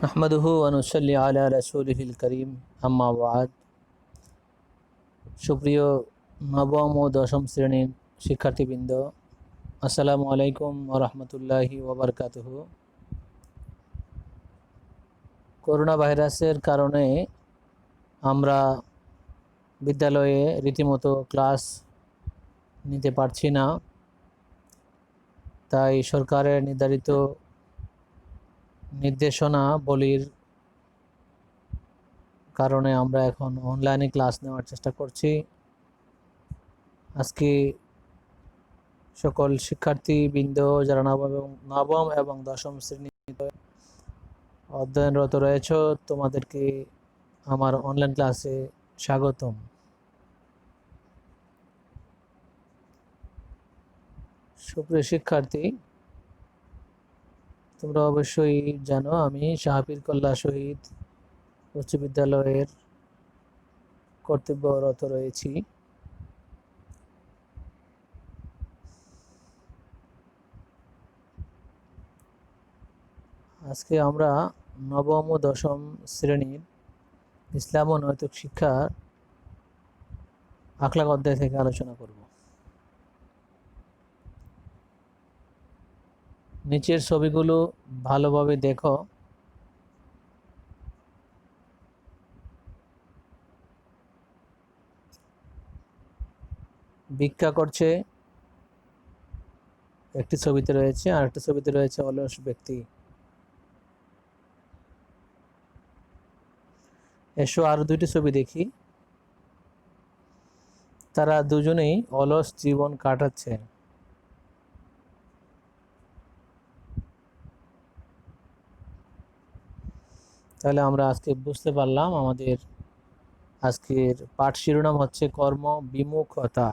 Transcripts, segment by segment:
আহমদুহু অনুসল্লি আলা রসুলিল করিম আম্মা বাদ। সুপ্রিয় নবম ও দশম শ্রেণীর শিক্ষার্থীবৃন্দ, আসসালামু আলাইকুম ওয়া রাহমাতুল্লাহি ওয়া বারাকাতুহু। করোনা ভাইরাসের কারণে আমরা বিদ্যালয়ে রীতিমতো ক্লাস নিতে পারছি না, তাই সরকারের নির্ধারিত নির্দেশনাবলীর কারণে আমরা এখন অনলাইনে ক্লাস নেওয়ার চেষ্টা করছি। আজকে সকল শিক্ষার্থীবৃন্দ যারা নবম এবং দশম শ্রেণীতে অধ্যয়নরত রয়েছ, তোমাদেরকে আমার অনলাইন ক্লাসে স্বাগতম। সুপ্রিয় শিক্ষার্থী, তোমরা অবশ্যই জানো আমি শাহপীর কল্লা শহীদ উচ্চ বিদ্যালয়ের কর্তব্যরত রয়েছি। আজকে আমরা নবম ও দশম শ্রেণীর ইসলাম ও নৈতিক শিক্ষার আখলাক অধ্যায় থেকে আলোচনা করব। নিচের ছবিগুলো ভালোভাবে দেখো। ভিক্ষা করছে একটি ছবিতে রয়েছে, আর একটা ছবিতে রয়েছে অলস ব্যক্তি। এসো আরো দুইটি ছবি দেখি। তারা দুজনেই অলস জীবন কাটাচ্ছে। তাহলে আমরা আজকে বুঝতে পারলাম আমাদের আজকের পাঠ শিরোনাম হচ্ছে কর্ম বিমুখতা।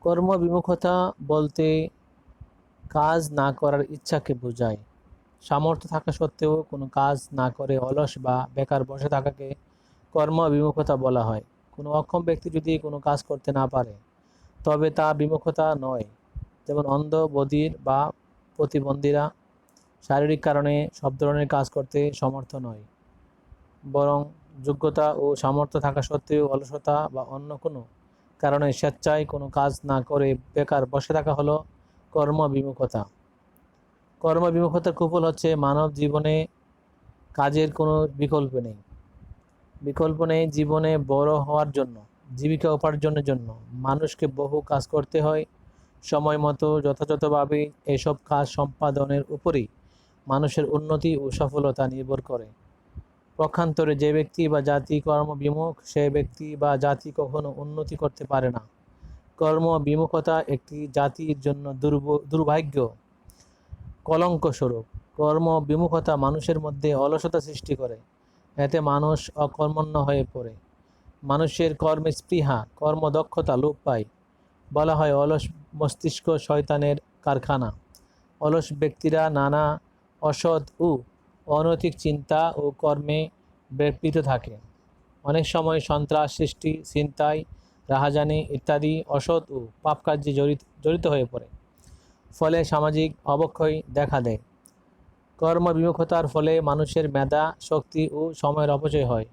কর্ম বিমুখতা বলতে কাজ না করার ইচ্ছাকে বোঝায়। সামর্থ্য থাকা সত্ত্বেও কোনো কাজ না করে অলস বা বেকার বসে থাকাকে কর্ম বিমুখতা বলা হয়। কোনো অক্ষম ব্যক্তি যদি কোনো কাজ করতে না পারে তবে তা বিমুখতা নয়। যেমন অন্ধ, বধির বা প্রতিবন্ধীরা শারীরিক কারণে সব ধরনের কাজ করতে সমর্থ নয়, বরং যোগ্যতা ও সামর্থ্য থাকা সত্ত্বেও অলসতা বা অন্য কোনো কারণে স্বেচ্ছায় কোনো কাজ না করে বেকার বসে থাকা হলো কর্মবিমুখতা। কর্মবিমুখতার কুফল হচ্ছে মানব জীবনে কাজের কোনো বিকল্প নেই। জীবনে বড় হওয়ার জন্য, জীবিকা উপার্জনের জন্য মানুষকে বহু কাজ করতে হয়। সময় মতো যথাযথভাবে এসব কাজ সম্পাদনের উপরই মানুষের উন্নতি ও সফলতা নির্ভর করে। পক্ষান্তরে যে ব্যক্তি বা জাতি কর্মবিমুখ, সে ব্যক্তি বা জাতি কখনো উন্নতি করতে পারে না। কর্মবিমুখতা একটি জাতির জন্য দুর্ভাগ্য, কলঙ্ক স্বরূপ। কর্মবিমুখতা মানুষের মধ্যে অলসতা সৃষ্টি করে, এতে মানুষ অকর্মণ্য হয়ে পড়ে। মানুষের কর্মস্পৃহা, কর্মদক্ষতা লোপ পায়। বলা হয় অলস মস্তিষ্ক শয়তানের কারখানা। অলস ব্যক্তিরা নানা অসৎ ও অনৈতিক চিন্তা ও কর্মে ব্যাপৃত থাকে। অনেক সময় সন্ত্রাস সৃষ্টি, ছিনতাই, রাহাজানি ইত্যাদি অসৎ ও পাপ কার্যে জড়িত হয়ে পড়ে। ফলে সামাজিক অবক্ষয় দেখা দেয়। কর্মবিমুখতার ফলে মানুষের মেধা, শক্তি ও সময়ের অপচয় হয়।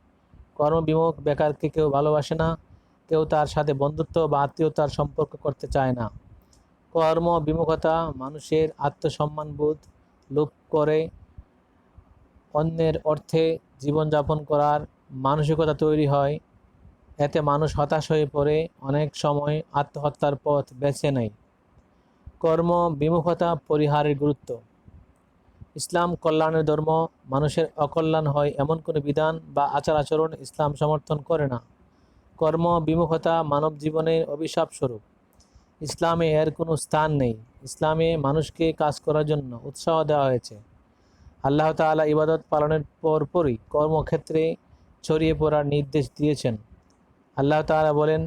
কর্মবিমুখ বেকারকে কেউ ভালোবাসে না, কেউ তার সাথে বন্ধুত্ব বা আত্মীয়তার সম্পর্ক করতে চায় না। কর্মবিমুখতা মানুষের আত্মসম্মানবোধ লোপ করে, অন্যের অর্থে জীবনযাপন করার মানসিকতা তৈরি হয়। এতে মানুষ হতাশ হয়ে পড়ে, অনেক সময় আত্মহত্যার পথ বেছে নেয়। কর্মবিমুখতা পরিহারের গুরুত্ব। ইসলাম কল্যাণের ধর্ম। মানুষের অকল্যাণ হয় এমন কোনো বিধান বা আচার আচরণ ইসলাম সমর্থন করে না। কর্মবিমুখতা মানব জীবনের অভিশাপ স্বরূপ। ইসলামে এর কোনো স্থান নেই। ইসলামে মানুষকে কাজ করার জন্য উৎসাহ দেওয়া হয়েছে। আল্লাহ তাআলা ইবাদত পালনের পরপরই কর্মক্ষেত্রে ছড়িয়ে পড়ার নির্দেশ দিয়েছেন। আল্লাহ তাআলা বলেন,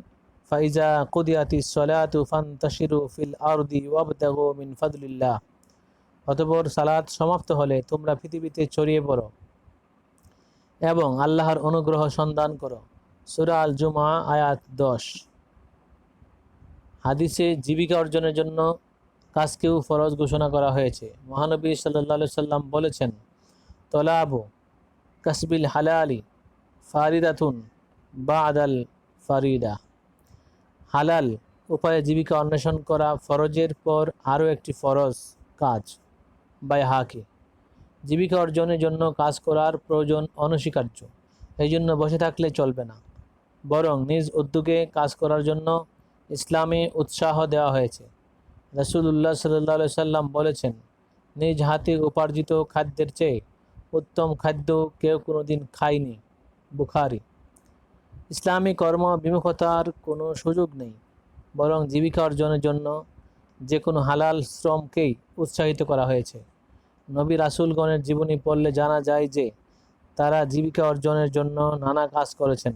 ফাইজা কুদিয়াতিস সলাতু ফান্তাশিরু ফিল আরদি ওয়াবতাগু মিন ফাদলিল্লাহ। অতঃপর সালাত সমাপ্ত হলে তোমরা পৃথিবীতে ছড়িয়ে পড়ো এবং আল্লাহর অনুগ্রহ সন্ধান করো। সূরা আল জুমআ আয়াত 10। হাদিসে জীবিকা অর্জনের জন্য কাজকেও ফরজ ঘোষণা করা হয়েছে। মহানবী সাল্লাল্লাহু সাল্লাম বলেছেন, তলাবু কাসবিল হালালি ফারিদাতুন বাদাল ফারিদা। হালাল উপায়ে জীবিকা অন্বেষণ করা ফরজের পর আরও একটি ফরজ কাজ। বাইহাকি। জীবিকা অর্জনের জন্য কাজ করার প্রয়োজন অনস্বীকার্য, এই জন্য বসে থাকলে চলবে না, বরং নিজ উদ্যোগে কাজ করার জন্য ইসলামে উৎসাহ দেওয়া হয়েছে। রাসূলুল্লাহ সাল্লাল্লাহু সাল্লাম বলেছেন, নিজ হাতে উপার্জিত খাদ্যের চেয়ে উত্তম খাদ্য কেউ কোনোদিন খায়নি। বুখারী। ইসলামী কর্ম বিমুখতার কোনো সুযোগ নেই, বরং জীবিকা অর্জনের জন্য যে কোনো হালাল শ্রমকেই উৎসাহিত করা হয়েছে। নবী রাসূলগণের জীবনী পড়লে জানা যায় যে তারা জীবিকা অর্জনের জন্য নানা কাজ করেছেন।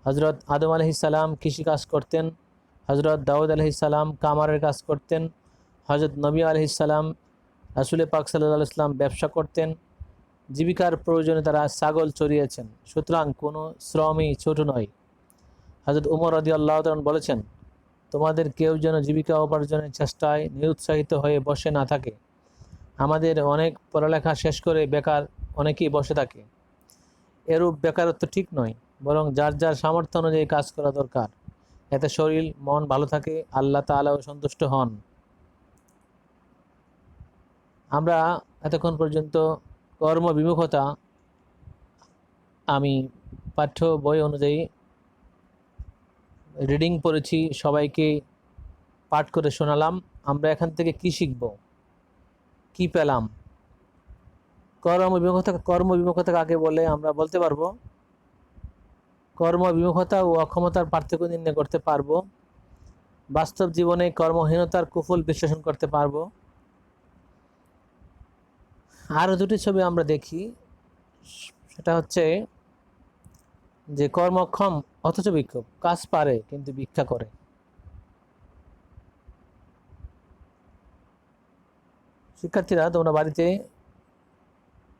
হজরত আদম আলাইহিসসালাম কৃষিকাজ করতেন, হজরত দাউদ আলাইহিসসালাম কামারের কাজ করতেন, হজরত নবী আলাইহিসসালাম রাসূল পাক সাল্লাল্লাহু আলাইহি ওয়াসাল্লাম ব্যবসা করতেন, জীবিকার প্রয়োজনে তারা ছাগল চড়িয়েছেন। সুতরাং কোনো শ্রমই ছোট নয়। হজরত উমর রাদিয়াল্লাহু তাআলা বলেছেন, তোমাদের কেউ যেন জীবিকা উপার্জনের চেষ্টায় নিরুৎসাহিত হয়ে বসে না থাকে। আমাদের অনেক পড়ালেখা শেষ করে বেকার অনেকেই বসে থাকে। এরূপ বেকারত্ব ঠিক নয়, বরং যার যার সামর্থ্য অনুযায়ী কাজ করা দরকার। এতে শরীর মন ভালো থাকে, আল্লাহ তাআলাও সন্তুষ্ট হন। আমরা এতক্ষণ পর্যন্ত কর্মবিমুখতা আমি পাঠ্য বই অনুযায়ী রিডিং পড়েছি, সবাইকে পাঠ করে শোনালাম। আমরা এখান থেকে কি শিখব, কি পেলাম? কর্মবিমুখতা কাকে বলে আমরা বলতে পারবো। কর্মবিমুখতা ও অক্ষমতার পার্থক্য নির্ণয় করতে পারবো। বাস্তব জীবনে কর্মহীনতার কুফল বিশ্লেষণ করতে পারবো। আরও দুটি ছবি আমরা দেখি, সেটা হচ্ছে যে কর্মক্ষম অথচ বিক্ষোভ, কাজ পারে কিন্তু ভিক্ষা করে। শিক্ষার্থীরা, তোমরা বাড়িতে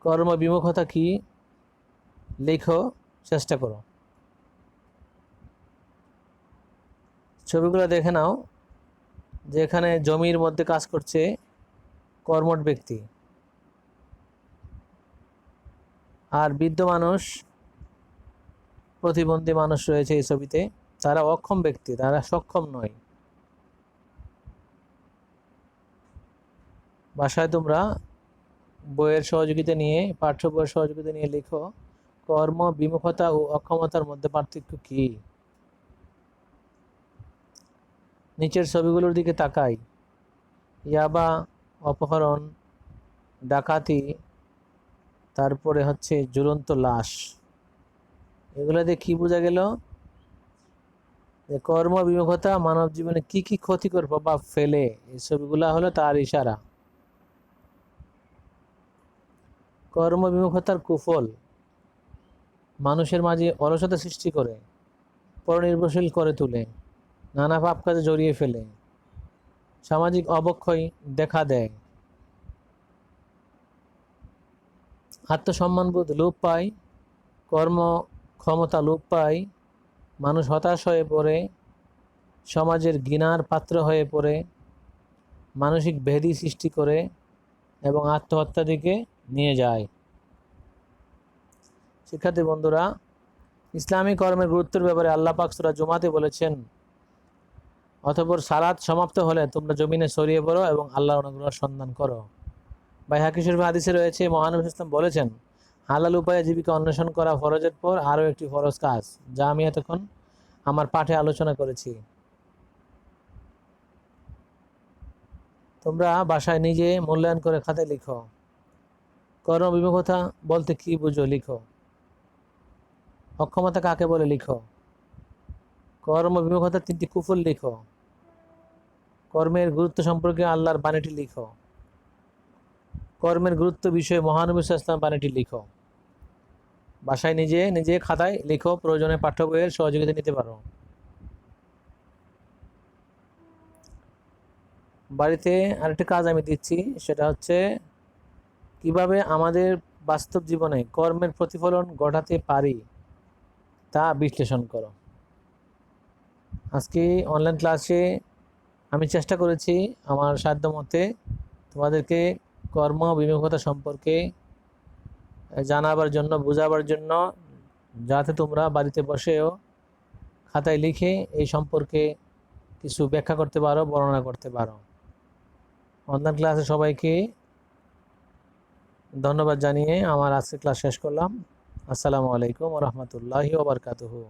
কর্মবিমুখতা কি লেখো, চেষ্টা করো। ছবিগুলো দেখে নাও যে এখানে জমির মধ্যে কাজ করছে কর্মঠ ব্যক্তি, আর বৃদ্ধ মানুষ, প্রতিবন্ধী মানুষ রয়েছে এই ছবিতে। তারা অক্ষম ব্যক্তি, তারা সক্ষম নয়। বাসায় তোমরা বইয়ের সহযোগিতা নিয়ে, পাঠ্য বইয়ের সহযোগিতা নিয়ে লিখো, কর্মবিমুখতা ও অক্ষমতার মধ্যে পার্থক্য কি। নিচের ছবিগুলোর দিকে তাকাই। ইয়াবা, অপহরণ, ডাকাতি, তারপরে হচ্ছে ঝুলন্ত লাশ। এগুলো দিয়ে কি বোঝা গেল? যে কর্মবিমুখতা মানব জীবনে কি কি ক্ষতিকর প্রভাব ফেলে, এই ছবিগুলা হলো তার ইশারা। কর্মবিমুখতার কুফল মানুষের মাঝে অলসতা সৃষ্টি করে, পরনির্ভরশীল করে তোলে, নানা পাপ কাজে জড়িয়ে ফেলে, সামাজিক অবক্ষয় দেখা দেয়, আত্মসম্মানবোধ লোপ পায়, কর্মক্ষমতা লোপ পায়, মানুষ হতাশ হয়ে পড়ে, সমাজের ঘৃণার পাত্র হয়ে পড়ে, মানসিক ব্যাধি সৃষ্টি করে এবং আত্মহত্যার দিকে নিয়ে যায়। শিক্ষার্থী বন্ধুরা, ইসলামী কর্মের গুরুত্বের ব্যাপারে আল্লাহ পাক সূরা জুমাতে বলেছেন, অতঃপর সালাত সমাপ্ত হলে তোমরা জমিনে ছড়িয়ে পড়ো এবং আল্লাহর অনুগ্রহের সন্ধান করো। বাইহাকী শরীফে হাদিসে রয়েছে, মহানবী সাল্লাল্লাহু আলাইহি ওয়াসাল্লাম বলেছেন, হালাল উপায়ে জীবিকা অন্বেষণ করা ফরজের পর আরও একটি ফরজ কাজ, যা আমি এতক্ষণ আমার পাঠে আলোচনা করেছি। তোমরা বাসায় নিজে মূল্যায়ন করে খাতায় লিখো। কর্মবিমুখতা বলতে কি বুঝো লিখো। অক্ষমতা কাকে বলে লিখো। কর্মবিমুখতার 3টি কুফল লিখো। কর্মের গুরুত্ব সম্পর্কে আল্লাহর বাণীটি লিখো। কর্মের গুরুত্ব বিষয়ে মহানবী সাল্লাল্লাহু আলাইহি ওয়াসাল্লাম বাণীটি লিখো। বাসায় নিজে নিজে খাতায় লিখো, প্রয়োজনে পাঠ্য বইয়ের সহযোগিতা নিতে পারো। বাড়িতে আরেকটি কাজ আমি দিচ্ছি, সেটা হচ্ছে কিভাবে আমাদের বাস্তব জীবনে কর্মের প্রতিফলন ঘটাতে পারি তা বিশ্লেষণ করো। আজকে অনলাইন ক্লাসে আমি চেষ্টা করেছি আমার সাধ্যমতে তোমাদেরকে কর্ম বিমুখতা সম্পর্কে জানাবার জন্য, বোঝাবার জন্য, যাতে তোমরা বাড়িতে বসেও খাতায় লিখে এই সম্পর্কে কিছু ব্যাখ্যা করতে পারো, বর্ণনা করতে পারো। অনলাইন ক্লাসে সবাইকে ধন্যবাদ জানিয়ে আমার আজকের ক্লাস শেষ করলাম। আসসালামু আলাইকুম ওয়া রাহমাতুল্লাহি ওয়া বারাকাতুহু।